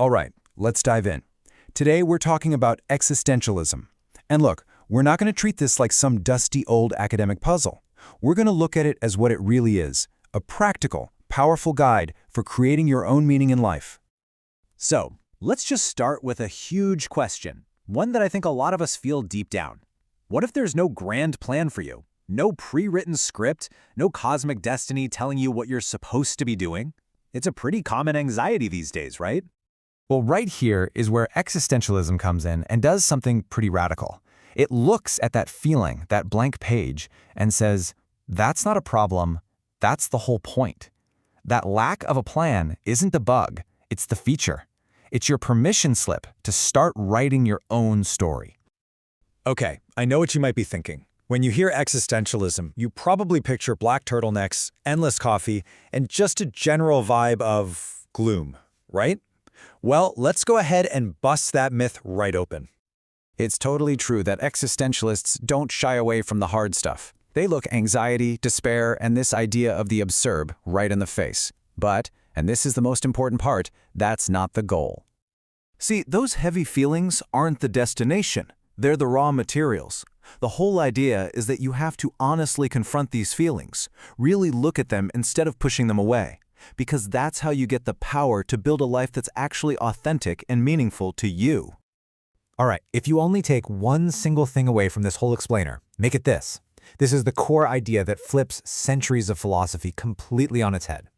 All right, let's dive in. Today we're talking about existentialism. And look, we're not going to treat this like some dusty old academic puzzle. We're going to look at it as what it really is, a practical, powerful guide for creating your own meaning in life. So, let's just start with a huge question, one that I think a lot of us feel deep down. What if there's no grand plan for you? No pre-written script, no cosmic destiny telling you what you're supposed to be doing? It's a pretty common anxiety these days, right? Well, right here is where existentialism comes in and does something pretty radical. It looks at that feeling, that blank page, and says, that's not a problem, that's the whole point. That lack of a plan isn't the bug, it's the feature. It's your permission slip to start writing your own story. Okay, I know what you might be thinking. When you hear existentialism, you probably picture black turtlenecks, endless coffee, and just a general vibe of gloom, right? Well, let's go ahead and bust that myth right open. It's totally true that existentialists don't shy away from the hard stuff. They look anxiety, despair, and this idea of the absurd right in the face. But, and this is the most important part, that's not the goal. See, those heavy feelings aren't the destination. They're the raw materials. The whole idea is that you have to honestly confront these feelings, really look at them instead of pushing them away, because that's how you get the power to build a life that's actually authentic and meaningful to you. All right, if you only take one single thing away from this whole explainer, make it this. This is the core idea that flips centuries of philosophy completely on its head.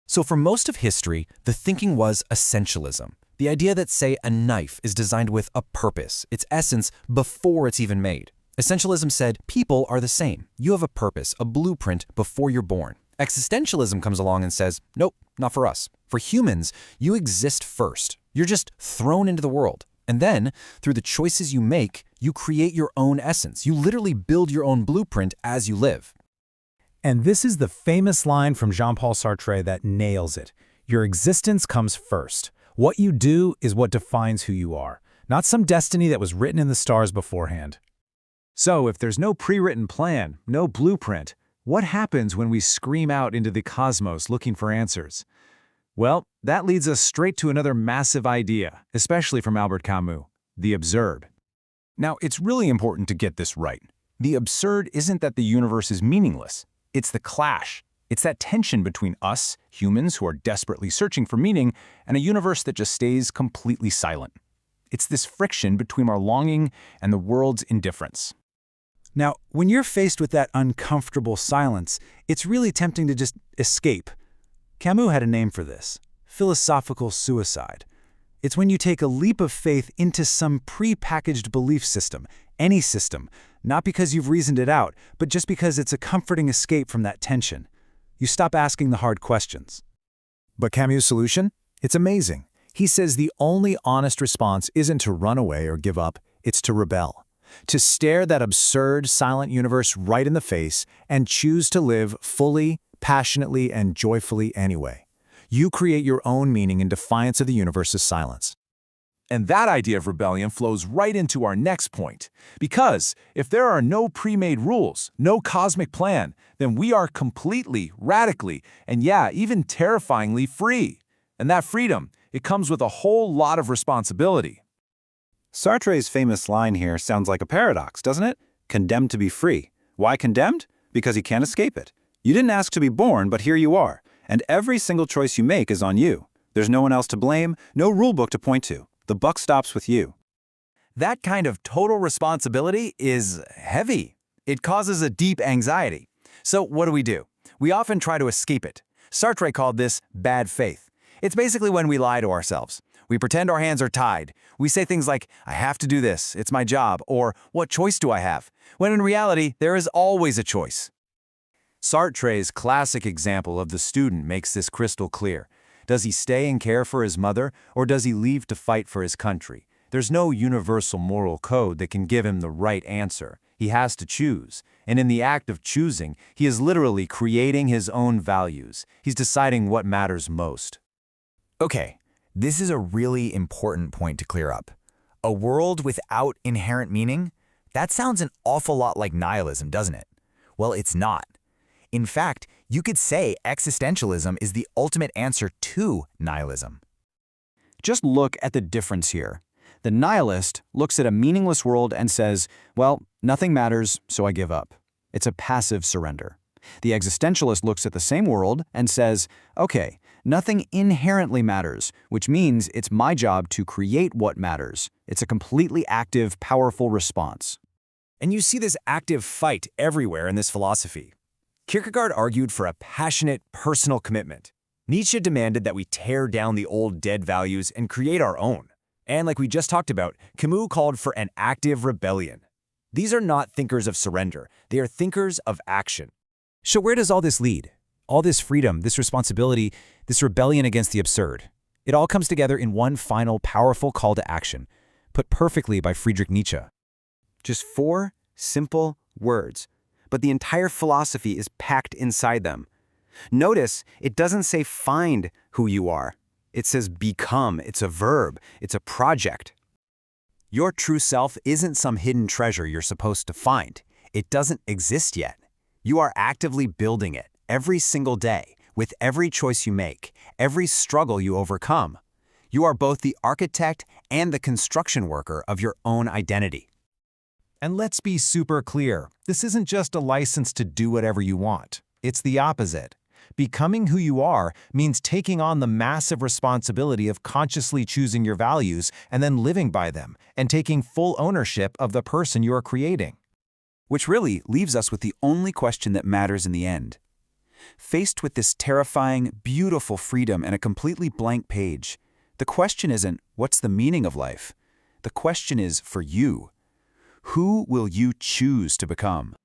So for most of history, the thinking was essentialism. The idea that, say, a knife is designed with a purpose, its essence, before it's even made. Essentialism said, people are the same. You have a purpose, a blueprint before you're born. Existentialism comes along and says, nope, not for us. For humans, you exist first. You're just thrown into the world. And then, through the choices you make, you create your own essence. You literally build your own blueprint as you live. And this is the famous line from Jean-Paul Sartre that nails it. Your existence comes first. What you do is what defines who you are, not some destiny that was written in the stars beforehand. So, if there's no pre-written plan, no blueprint, what happens when we scream out into the cosmos looking for answers? Well, that leads us straight to another massive idea, especially from Albert Camus, the absurd. Now, it's really important to get this right. The absurd isn't that the universe is meaningless. It's the clash. It's that tension between us, humans who are desperately searching for meaning, and a universe that just stays completely silent. It's this friction between our longing and the world's indifference. Now, when you're faced with that uncomfortable silence, it's really tempting to just escape. Camus had a name for this: philosophical suicide. It's when you take a leap of faith into some pre-packaged belief system, any system, not because you've reasoned it out, but just because it's a comforting escape from that tension. You stop asking the hard questions. But Camus' solution? It's amazing. He says the only honest response isn't to run away or give up, it's to rebel. To stare that absurd, silent universe right in the face and choose to live fully, passionately, and joyfully anyway. You create your own meaning in defiance of the universe's silence. And that idea of rebellion flows right into our next point. Because if there are no pre-made rules, no cosmic plan, then we are completely, radically, and yeah, even terrifyingly free. And that freedom, it comes with a whole lot of responsibility. Sartre's famous line here sounds like a paradox, doesn't it? Condemned to be free. Why condemned? Because you can't escape it. You didn't ask to be born, but here you are. And every single choice you make is on you. There's no one else to blame, no rule book to point to. The buck stops with you. That kind of total responsibility is heavy. It causes a deep anxiety. So what do? We often try to escape it. Sartre called this bad faith. It's basically when we lie to ourselves. We pretend our hands are tied. We say things like, I have to do this, it's my job, or what choice do I have? When in reality, there is always a choice. Sartre's classic example of the student makes this crystal clear. Does he stay and care for his mother, or does he leave to fight for his country? There's no universal moral code that can give him the right answer. He has to choose. And in the act of choosing, he is literally creating his own values. He's deciding what matters most. Okay, this is a really important point to clear up. A world without inherent meaning? That sounds an awful lot like nihilism, doesn't it? Well, it's not. In fact, you could say existentialism is the ultimate answer to nihilism. Just look at the difference here. The nihilist looks at a meaningless world and says, well, nothing matters, so I give up. It's a passive surrender. The existentialist looks at the same world and says, okay, nothing inherently matters, which means it's my job to create what matters. It's a completely active, powerful response. And you see this active fight everywhere in this philosophy. Kierkegaard argued for a passionate, personal commitment. Nietzsche demanded that we tear down the old dead values and create our own. And like we just talked about, Camus called for an active rebellion. These are not thinkers of surrender. They are thinkers of action. So where does all this lead? All this freedom, this responsibility, this rebellion against the absurd. It all comes together in one final, powerful call to action, put perfectly by Friedrich Nietzsche. Just 4 simple words, but the entire philosophy is packed inside them. Notice, it doesn't say find who you are. It says become. It's a verb. It's a project. Your true self isn't some hidden treasure you're supposed to find. It doesn't exist yet. You are actively building it every single day, with every choice you make, every struggle you overcome. You are both the architect and the construction worker of your own identity. And let's be super clear, this isn't just a license to do whatever you want. It's the opposite. Becoming who you are means taking on the massive responsibility of consciously choosing your values and then living by them, and taking full ownership of the person you are creating. Which really leaves us with the only question that matters in the end. Faced with this terrifying, beautiful freedom and a completely blank page, the question isn't, what's the meaning of life? The question is, for you, who will you choose to become?